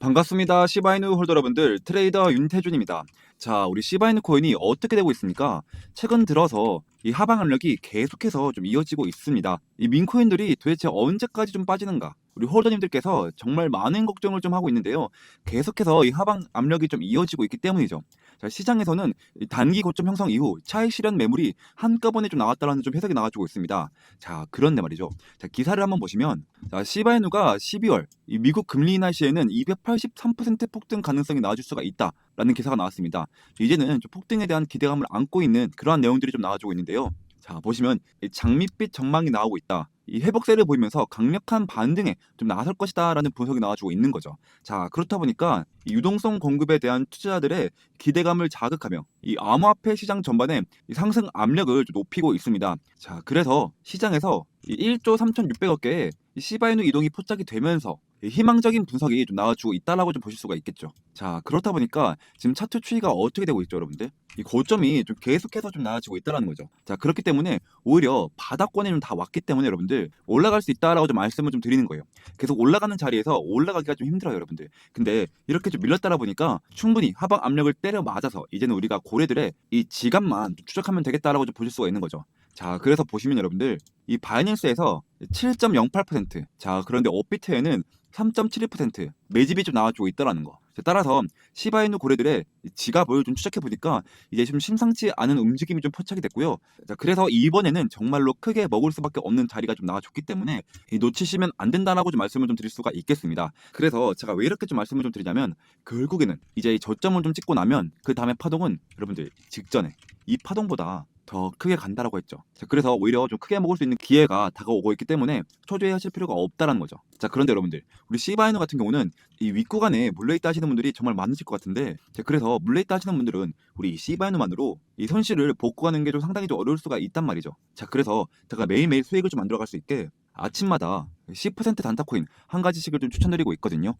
반갑습니다. 시바이누 홀더 여러분들, 트레이더 윤태준입니다. 자, 우리 시바이누 코인이 어떻게 되고 있습니까? 최근 들어서 이 하방 압력이 계속해서 좀 이어지고 있습니다. 이 민코인들이 도대체 언제까지 좀 빠지는가? 우리 홀더님들께서 정말 많은 걱정을 좀 하고 있는데요. 계속해서 이 하방 압력이 좀 이어지고 있기 때문이죠. 자, 시장에서는 이 단기 고점 형성 이후 차익 실현 매물이 한꺼번에 좀 나왔다는 좀 해석이 나와주고 있습니다. 자, 그런데 말이죠. 자, 기사를 한번 보시면, 자, 시바이누가 12월 이 미국 금리 인하 시에는 283% 폭등 가능성이 나와줄 수가 있다라는 기사가 나왔습니다. 이제는 좀 폭등에 대한 기대감을 안고 있는 그러한 내용들이 좀 나와주고 있는데요. 자, 보시면 이 장밋빛 전망이 나오고 있다. 이 회복세를 보이면서 강력한 반등에 좀 나설 것이다라는 분석이 나와주고 있는 거죠. 자, 그렇다 보니까 이 유동성 공급에 대한 투자자들의 기대감을 자극하며 이 암호화폐 시장 전반에 이 상승 압력을 좀 높이고 있습니다. 자, 그래서 시장에서 이 1조 3,600억 개의 이 시바이누 이동이 포착이 되면서 이 희망적인 분석이 좀 나와주고 있다라고 좀 보실 수가 있겠죠. 자, 그렇다 보니까 지금 차트 추이가 어떻게 되고 있죠, 여러분들? 이 고점이 좀 계속해서 좀 나아지고 있다라는 거죠. 자, 그렇기 때문에 오히려 바닥권에 좀 다 왔기 때문에 여러분들 올라갈 수 있다라고 좀 말씀을 좀 드리는 거예요. 계속 올라가는 자리에서 올라가기가 좀 힘들어요, 여러분들. 근데 이렇게 좀 밀렸다라 보니까 충분히 하방 압력을 때려 맞아서 이제는 우리가 고래들의 이 지갑만 좀 추적하면 되겠다라고 좀 보실 수가 있는 거죠. 자, 그래서 보시면 여러분들 이 바이낸스에서 7.08%, 자, 그런데 업비트에는 3.71% 매집이 좀 나와주고 있다라는 거. 자, 따라서 시바이누 고래들의 지갑을 좀 추적해 보니까 이제 좀 심상치 않은 움직임이 좀 포착이 됐고요. 자, 그래서 이번에는 정말로 크게 먹을 수밖에 없는 자리가 좀 나와줬기 때문에 이 놓치시면 안 된다라고 좀 말씀을 좀 드릴 수가 있겠습니다. 그래서 제가 왜 이렇게 좀 말씀을 좀 드리냐면 결국에는 이제 이 저점을 좀 찍고 나면 그 다음에 파동은 여러분들 직전에 이 파동보다 더 크게 간다라고 했죠. 자, 그래서 오히려 좀 크게 먹을 수 있는 기회가 다가오고 있기 때문에 초조해하실 필요가 없다라는 거죠. 자, 그런데 여러분들 우리 시바이너 같은 경우는 이 윗구간에 물려있다 하시는 분들이 정말 많으실 것 같은데, 자, 그래서 물려있다 하시는 분들은 우리 이 시바이너만으로 이 손실을 복구하는 게 좀 상당히 좀 어려울 수가 있단 말이죠. 자, 그래서 제가 매일매일 수익을 좀 만들어갈 수 있게 아침마다 10% 단타 코인 한 가지씩을 좀 추천드리고 있거든요.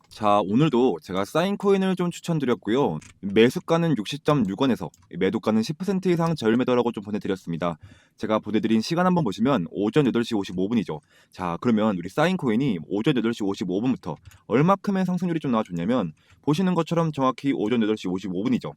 자, 오늘도 제가 사인 코인을 좀 추천드렸고요. 매수가는 60.6원에서 매도가는 10% 이상 저렴매도라고 좀 보내드렸습니다. 제가 보내드린 시간 한번 보시면 오전 8시 55분이죠. 자, 그러면 우리 사인 코인이 오전 8시 55분부터 얼마큼의 상승률이 좀 나와줬냐면 보시는 것처럼 정확히 오전 8시 55분이죠.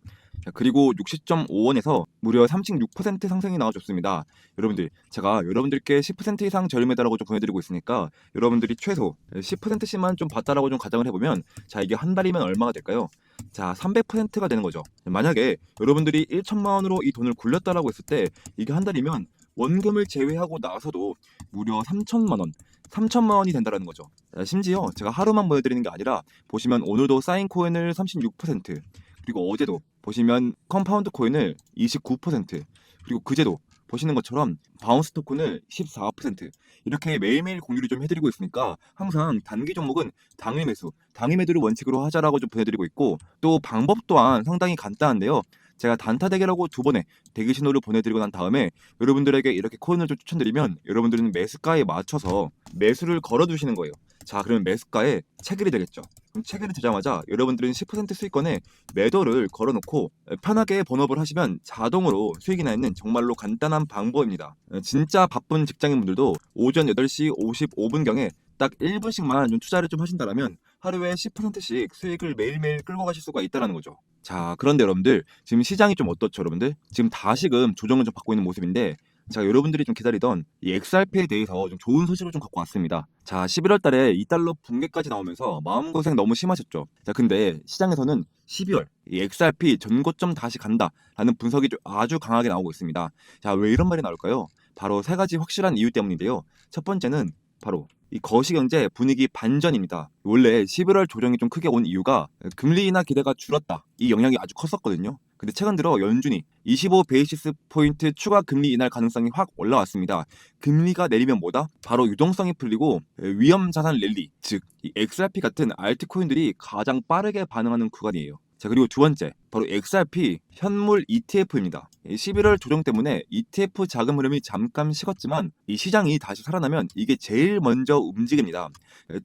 자, 그리고 60.5원에서 무려 36% 상승이 나와줬습니다. 여러분들, 제가 여러분들께 10% 이상 저렴매도라고 좀 보내드리고 있으니까 여러분들이 최소 10%씩만 좀 봤다라고 좀 가정을 해보면, 자, 이게 한 달이면 얼마가 될까요? 자, 300%가 되는 거죠. 만약에 여러분들이 1천만 원으로 이 돈을 굴렸다라고 했을 때 이게 한 달이면 원금을 제외하고 나서도 무려 3천만 원, 3천만 원이 된다라는 거죠. 자, 심지어 제가 하루만 보여드리는 게 아니라 보시면 오늘도 사인 코인을 36%, 그리고 어제도 보시면 컴파운드 코인을 29%, 그리고 그제도 보시는 것처럼 바운스 토큰을 14%, 이렇게 매일매일 공유를 좀 해드리고 있으니까 항상 단기 종목은 당일 매수, 당일 매도를 원칙으로 하자라고 좀 보내드리고 있고, 또 방법 또한 상당히 간단한데요. 제가 단타 대기라고 두 번의 대기 신호를 보내드리고 난 다음에 여러분들에게 이렇게 코인을 좀 추천드리면 여러분들은 매수가에 맞춰서 매수를 걸어두시는 거예요. 자, 그러면 매수가에 체결이 되겠죠. 그럼 체결이 되자마자 여러분들은 10% 수익권에 매도를 걸어놓고 편하게 본업을 하시면 자동으로 수익이 나는 정말로 간단한 방법입니다. 진짜 바쁜 직장인분들도 오전 8시 55분경에 딱 1분씩만 좀 투자를 좀 하신다면 하루에 10%씩 수익을 매일매일 끌고 가실 수가 있다는 거죠. 자, 그런데 여러분들 지금 시장이 좀 어떻죠, 여러분들? 지금 다시금 조정을 좀 받고 있는 모습인데, 제가 여러분들이 좀 기다리던 이 XRP에 대해서 좀 좋은 소식을 좀 갖고 왔습니다. 자, 11월 달에 2달러 붕괴까지 나오면서 마음고생 너무 심하셨죠. 자, 근데 시장에서는 12월 이 XRP 전고점 다시 간다라는 분석이 좀 아주 강하게 나오고 있습니다. 자, 왜 이런 말이 나올까요? 바로 세 가지 확실한 이유 때문인데요. 첫 번째는 바로 이 거시경제 분위기 반전입니다. 원래 11월 조정이 좀 크게 온 이유가 금리 인하 기대가 줄었다, 이 영향이 아주 컸었거든요. 근데 최근 들어 연준이 25 베이시스 포인트 추가 금리 인하 가능성이 확 올라왔습니다. 금리가 내리면 뭐다? 바로 유동성이 풀리고 위험 자산 랠리, 즉 이 XRP 같은 알트코인들이 가장 빠르게 반응하는 구간이에요. 자, 그리고 두 번째, 바로 XRP 현물 ETF입니다. 11월 조정 때문에 ETF 자금 흐름이 잠깐 식었지만 이 시장이 다시 살아나면 이게 제일 먼저 움직입니다.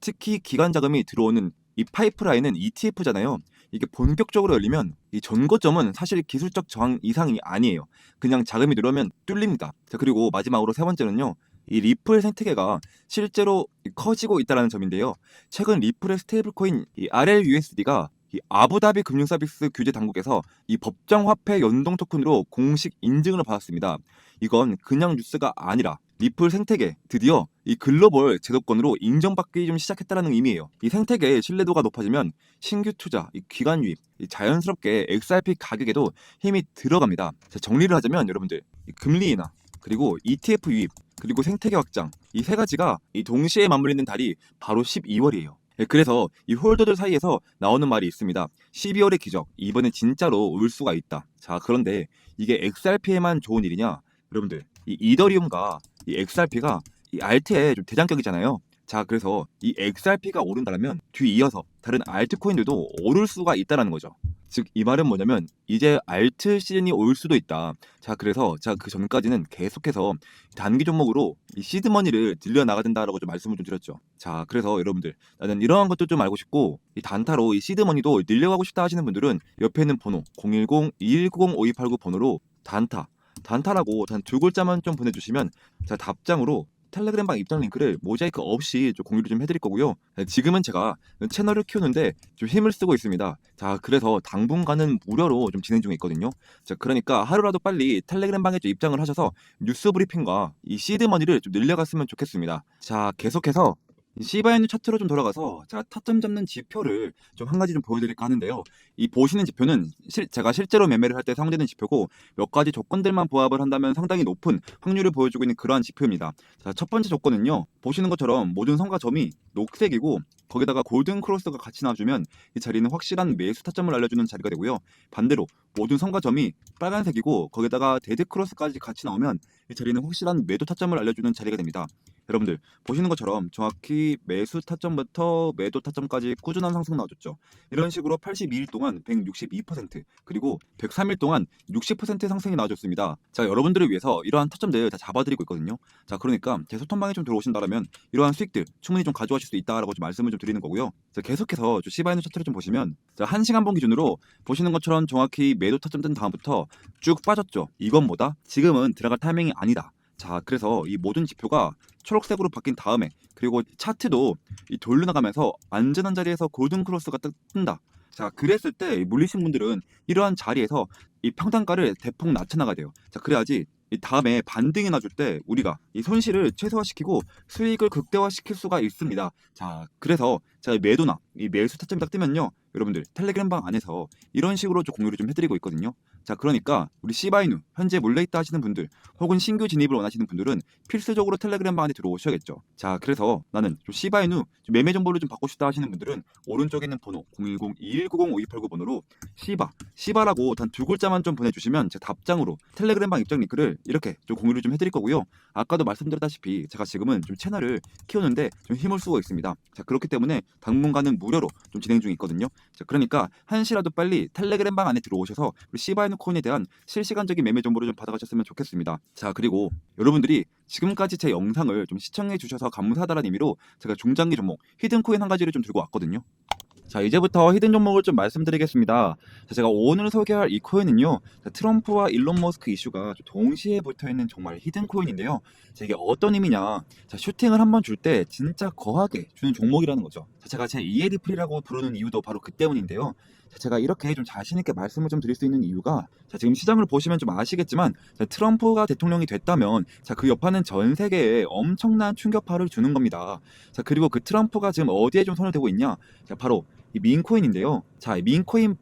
특히 기관 자금이 들어오는 이 파이프라인은 ETF잖아요. 이게 본격적으로 열리면 이 전고점은 사실 기술적 저항 이상이 아니에요. 그냥 자금이 들어오면 뚫립니다. 자, 그리고 마지막으로 세 번째는요. 이 리플 생태계가 실제로 커지고 있다는 점인데요. 최근 리플의 스테이블 코인 이 RLUSD가 이 아부다비 금융 서비스 규제 당국에서 이 법정 화폐 연동 토큰으로 공식 인증을 받았습니다. 이건 그냥 뉴스가 아니라 리플 생태계 드디어 이 글로벌 제도권으로 인정받기 좀 시작했다는 의미예요. 이 생태계의 신뢰도가 높아지면 신규 투자, 이 기관 유입, 이 자연스럽게 XRP 가격에도 힘이 들어갑니다. 자, 정리를 하자면 여러분들 이 금리 인하 그리고 ETF 유입 그리고 생태계 확장 이 세 가지가 이 동시에 맞물리는 달이 바로 12월이에요. 그래서 이 홀더들 사이에서 나오는 말이 있습니다. 12월의 기적, 이번에 진짜로 올 수가 있다. 자, 그런데 이게 XRP에만 좋은 일이냐? 여러분들, 이 이더리움과 이 XRP가 이 알트의 좀 대장격이잖아요. 자, 그래서 이 XRP가 오른다면 뒤이어서 다른 알트코인들도 오를 수가 있다는 거죠. 즉, 이 말은 뭐냐면 이제 알트 시즌이 올 수도 있다. 자, 그래서 제가 그 전까지는 계속해서 단기 종목으로 이 시드머니를 늘려 나가야 된다라고 좀 말씀을 좀 드렸죠. 자, 그래서 여러분들 나는 이러한 것도 좀 알고 싶고 이 단타로 이 시드머니도 늘려가고 싶다 하시는 분들은 옆에 있는 번호 010-2190-5289 번호로 단타라고 단 두 글자만 좀 보내주시면 제가 답장으로 텔레그램방 입장 링크를 모자이크 없이 좀 공유를 좀 해드릴 거고요. 지금은 제가 채널을 키우는데 좀 힘을 쓰고 있습니다. 자, 그래서 당분간은 무료로 좀 진행 중에 있거든요. 자, 그러니까 하루라도 빨리 텔레그램방에 좀 입장을 하셔서 뉴스 브리핑과 이 시드머니를 좀 늘려갔으면 좋겠습니다. 자, 계속해서 시바이누 차트로 좀 돌아가서 제가 타점 잡는 지표를 좀 한 가지 좀 보여드릴까 하는데요. 이 보시는 지표는 제가 실제로 매매를 할 때 사용되는 지표고 몇 가지 조건들만 부합을 한다면 상당히 높은 확률을 보여주고 있는 그러한 지표입니다. 자, 첫 번째 조건은요. 보시는 것처럼 모든 성과점이 녹색이고 거기다가 골든 크로스가 같이 나와주면 이 자리는 확실한 매수 타점을 알려주는 자리가 되고요. 반대로 모든 성과점이 빨간색이고 거기다가 데드 크로스까지 같이 나오면 이 자리는 확실한 매도 타점을 알려주는 자리가 됩니다. 여러분들 보시는 것처럼 정확히 매수 타점부터 매도 타점까지 꾸준한 상승 나와줬죠. 이런 식으로 82일 동안 162% 그리고 103일 동안 60% 상승이 나와줬습니다. 자, 여러분들을 위해서 이러한 타점들 다 잡아드리고 있거든요. 자, 그러니까 제 소통방에 좀 들어오신다면 이러한 수익들 충분히 좀 가져가실 수 있다라고 좀 말씀을 좀 드리는 거고요. 자, 계속해서 시바이누 차트를 좀 보시면 자, 1시간봉 기준으로 보시는 것처럼 정확히 매도 타점 뜬 다음부터 쭉 빠졌죠. 이건보다 지금은 들어갈 타이밍이 아니다. 자, 그래서 이 모든 지표가 초록색으로 바뀐 다음에 그리고 차트도 이 돌려나가면서 안전한 자리에서 골든 크로스가 뜬다. 자, 그랬을 때 물리신 분들은 이러한 자리에서 이 평단가를 대폭 낮춰나가야 돼요. 자, 그래야지 이 다음에 반등이 나줄 때 우리가 이 손실을 최소화시키고 수익을 극대화시킬 수가 있습니다. 자, 그래서 제가 매도나 이 매수 타점이 딱 뜨면요. 여러분들 텔레그램방 안에서 이런 식으로 좀 공유를 좀 해드리고 있거든요. 자, 그러니까 우리 시바이누 현재 몰려있다 하시는 분들 혹은 신규 진입을 원하시는 분들은 필수적으로 텔레그램방 안에 들어오셔야겠죠. 자, 그래서 나는 좀 시바이누 좀 매매 정보를 좀 받고 싶다 하시는 분들은 오른쪽에 있는 번호 010-2190-5289 번호로 시바라고 단 두 글자만 좀 보내주시면 제 답장으로 텔레그램방 입장 링크를 이렇게 좀 공유를 좀 해드릴 거고요. 아까도 말씀드렸다시피 제가 지금은 좀 채널을 키우는데 좀 힘을 쓰고 있습니다. 자, 그렇기 때문에 당분간은 무료로 좀 진행 중에 있거든요. 자, 그러니까 한시라도 빨리 텔레그램방 안에 들어오셔서 우리 시바이누 코인에 대한 실시간적인 매매 정보를 좀 받아가셨으면 좋겠습니다. 자, 그리고 여러분들이 지금까지 제 영상을 좀 시청해 주셔서 감사하다는 의미로 제가 중장기 종목 히든 코인 한 가지를 좀 들고 왔거든요. 자, 이제부터 히든 종목을 좀 말씀드리겠습니다. 자, 제가 오늘 소개할 이 코인은요, 자, 트럼프와 일론 머스크 이슈가 동시에 붙어있는 정말 히든 코인인데요. 자, 이게 어떤 의미냐? 자, 슈팅을 한번 줄 때 진짜 거하게 주는 종목이라는 거죠. 자, 제가 제 이에리플이라고 부르는 이유도 바로 그 때문인데요. 자, 제가 이렇게 좀 자신 있게 말씀을 좀 드릴 수 있는 이유가 자, 지금 시장을 보시면 좀 아시겠지만 자, 트럼프가 대통령이 됐다면 자, 그 여파는 전 세계에 엄청난 충격파를 주는 겁니다. 자, 그리고 그 트럼프가 지금 어디에 좀 손을 대고 있냐? 자, 바로 이 민코인인데요. 자, 이 민코인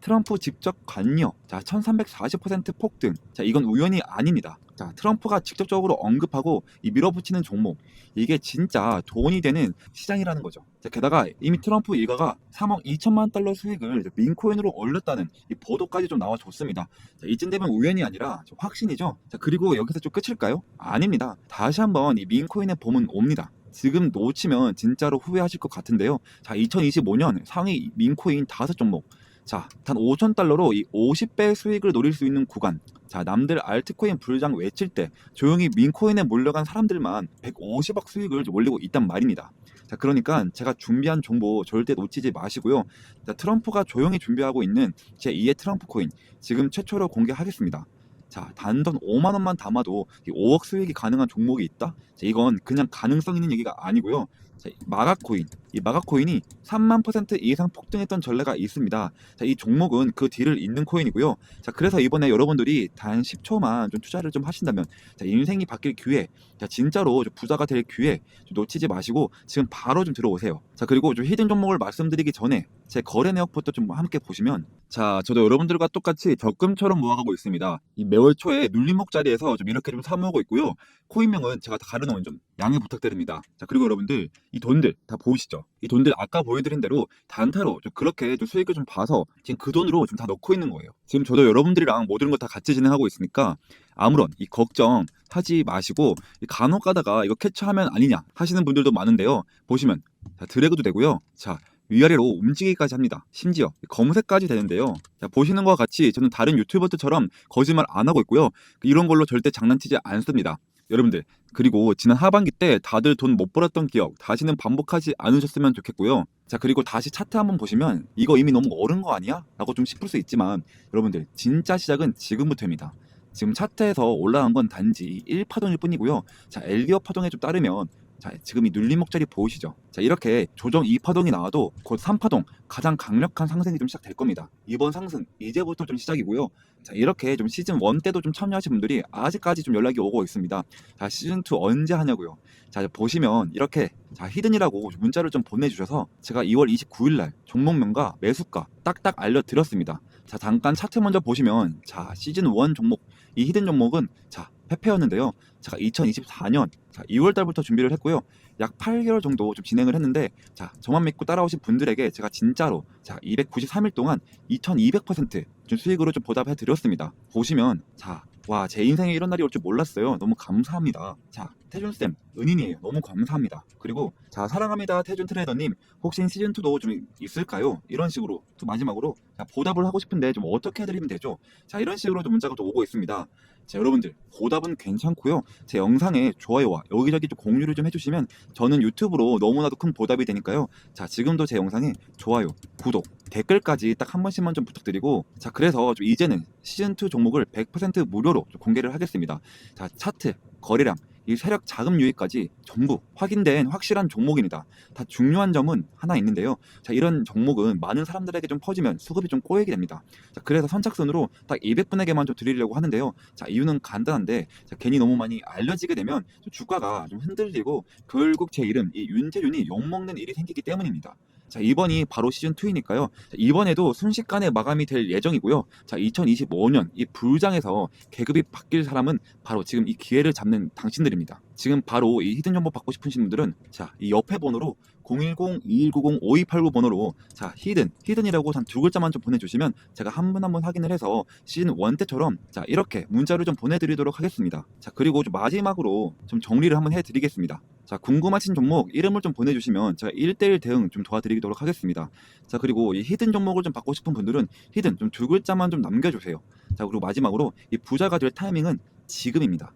트럼프 직접 관여. 자, 1340% 폭등. 자, 이건 우연이 아닙니다. 자, 트럼프가 직접적으로 언급하고 이 밀어붙이는 종목. 이게 진짜 돈이 되는 시장이라는 거죠. 자, 게다가 이미 트럼프 일가가 3억 2천만 달러 수익을 민코인으로 올렸다는 이 보도까지 좀 나와줬습니다. 자, 이쯤 되면 우연이 아니라 확신이죠. 자, 그리고 여기서 좀 끝일까요? 아닙니다. 다시 한번 이 민코인의 봄은 옵니다. 지금 놓치면 진짜로 후회하실 것 같은데요. 자, 2025년 상위 민코인 5종목. 자, 단 5,000달러로 이 50배 수익을 노릴 수 있는 구간. 자, 남들 알트코인 불장 외칠 때 조용히 민코인에 몰려간 사람들만 150억 수익을 올리고 있단 말입니다. 자, 그러니까 제가 준비한 정보 절대 놓치지 마시고요. 자, 트럼프가 조용히 준비하고 있는 제2의 트럼프 코인 지금 최초로 공개하겠습니다. 자, 단돈 5만 원만 담아도 이 5억 수익이 가능한 종목이 있다? 자, 이건 그냥 가능성 있는 얘기가 아니고요. 자, 이 마가코인이 3만 퍼센트 이상 폭등했던 전례가 있습니다. 자, 이 종목은 그 뒤를 잇는 코인이고요. 자, 그래서 이번에 여러분들이 단 10초만 좀 투자를 좀 하신다면, 자, 인생이 바뀔 기회, 자, 진짜로 좀 부자가 될 기회 좀 놓치지 마시고 지금 바로 좀 들어오세요. 자, 그리고 좀 히든 종목을 말씀드리기 전에 제 거래 내역부터 좀 함께 보시면, 자, 저도 여러분들과 똑같이 적금처럼 모아가고 있습니다. 이 매월 초에 눌림목 자리에서 좀 이렇게 좀 사모으고 있고요. 코인명은 제가 다 가려놓은 좀 양해 부탁드립니다. 자, 그리고 여러분들 이 돈들 다 보이시죠? 이 돈들 아까 보여드린 대로 단타로 좀 그렇게 좀 수익을 좀 봐서 지금 그 돈으로 좀 다 넣고 있는 거예요. 지금 저도 여러분들이랑 모든 걸 다 같이 진행하고 있으니까 아무런 이 걱정 하지 마시고, 간혹 가다가 이거 캐치하면 아니냐 하시는 분들도 많은데요. 보시면 자, 드래그도 되고요. 자, 위아래로 움직이기까지 합니다. 심지어 검색까지 되는데요. 자, 보시는 것과 같이 저는 다른 유튜버들처럼 거짓말 안 하고 있고요. 이런 걸로 절대 장난치지 않습니다. 여러분들, 그리고 지난 하반기 때 다들 돈 못 벌었던 기억 다시는 반복하지 않으셨으면 좋겠고요. 자, 그리고 다시 차트 한번 보시면 이거 이미 너무 어른 거 아니야? 라고 좀 싶을 수 있지만 여러분들, 진짜 시작은 지금부터입니다. 지금 차트에서 올라간 건 단지 1파동일 뿐이고요. 자, 엘리어 파동에 좀 따르면, 자, 지금 이 눌림목 자리 보이시죠? 자, 이렇게 조정 2파동이 나와도 곧 3파동, 가장 강력한 상승이 좀 시작될 겁니다. 이번 상승 이제부터 좀 시작이고요. 자, 이렇게 좀 시즌 1 때도 좀 참여하신 분들이 아직까지 좀 연락이 오고 있습니다. 자, 시즌 2 언제 하냐고요? 자, 보시면 이렇게, 자, 히든이라고 문자를 좀 보내주셔서 제가 2월 29일 날 종목명과 매수가 딱딱 알려드렸습니다. 자, 잠깐 차트 먼저 보시면, 자, 시즌 1 종목, 이 히든 종목은, 자, 페페였는데요. 제가 2024년 2월 달부터 준비를 했고요. 약 8개월 정도 좀 진행을 했는데, 자, 저만 믿고 따라오신 분들에게 제가 진짜로, 자, 293일 동안 2200% 좀 수익으로 좀 보답해 드렸습니다. 보시면, 자, 와, 제 인생에 이런 날이 올 줄 몰랐어요. 너무 감사합니다. 자, 태준쌤, 은인이에요. 너무 감사합니다. 그리고, 자, 사랑합니다. 태준 트레이더님, 혹시 시즌2도 좀 있을까요? 이런 식으로, 또 마지막으로, 자, 보답을 하고 싶은데 좀 어떻게 해드리면 되죠? 자, 이런 식으로 좀 문자가 또 오고 있습니다. 자, 여러분들, 보답은 괜찮고요. 제 영상에 좋아요와 여기저기 좀 공유를 좀 해주시면 저는 유튜브로 너무나도 큰 보답이 되니까요. 자, 지금도 제 영상에 좋아요, 구독, 댓글까지 딱 한 번씩만 좀 부탁드리고, 자, 그래서 좀 이제는 시즌2 종목을 100% 무료로 좀 공개를 하겠습니다. 자, 차트, 거래량, 이 세력 자금 유입까지 전부 확인된 확실한 종목입니다. 다 중요한 점은 하나 있는데요. 자, 이런 종목은 많은 사람들에게 좀 퍼지면 수급이 좀 꼬이게 됩니다. 자, 그래서 선착순으로 딱 200분에게만 좀 드리려고 하는데요. 자, 이유는 간단한데, 자, 괜히 너무 많이 알려지게 되면 좀 주가가 좀 흔들리고 결국 제 이름, 이 윤태준이 욕먹는 일이 생기기 때문입니다. 자, 이번이 바로 시즌2이니까요. 이번에도 순식간에 마감이 될 예정이고요. 자, 2025년 이 불장에서 계급이 바뀔 사람은 바로 지금 이 기회를 잡는 당신들입니다. 지금 바로 이 히든 정보 받고 싶으신 분들은, 자, 이 옆에 번호로 010-2190-5289 번호로, 자, 히든이라고 단 두 글자만 좀 보내주시면 제가 한 분 한 분 확인을 해서 시즌 1 때처럼, 자, 이렇게 문자를 좀 보내드리도록 하겠습니다. 자, 그리고 좀 마지막으로 좀 정리를 한번 해드리겠습니다. 자, 궁금하신 종목 이름을 좀 보내주시면 제가 1대1 대응 좀 도와드리도록 하겠습니다. 자, 그리고 이 히든 종목을 좀 받고 싶은 분들은 히든 좀 두 글자만 좀 남겨주세요. 자, 그리고 마지막으로 이 부자가 될 타이밍은 지금입니다.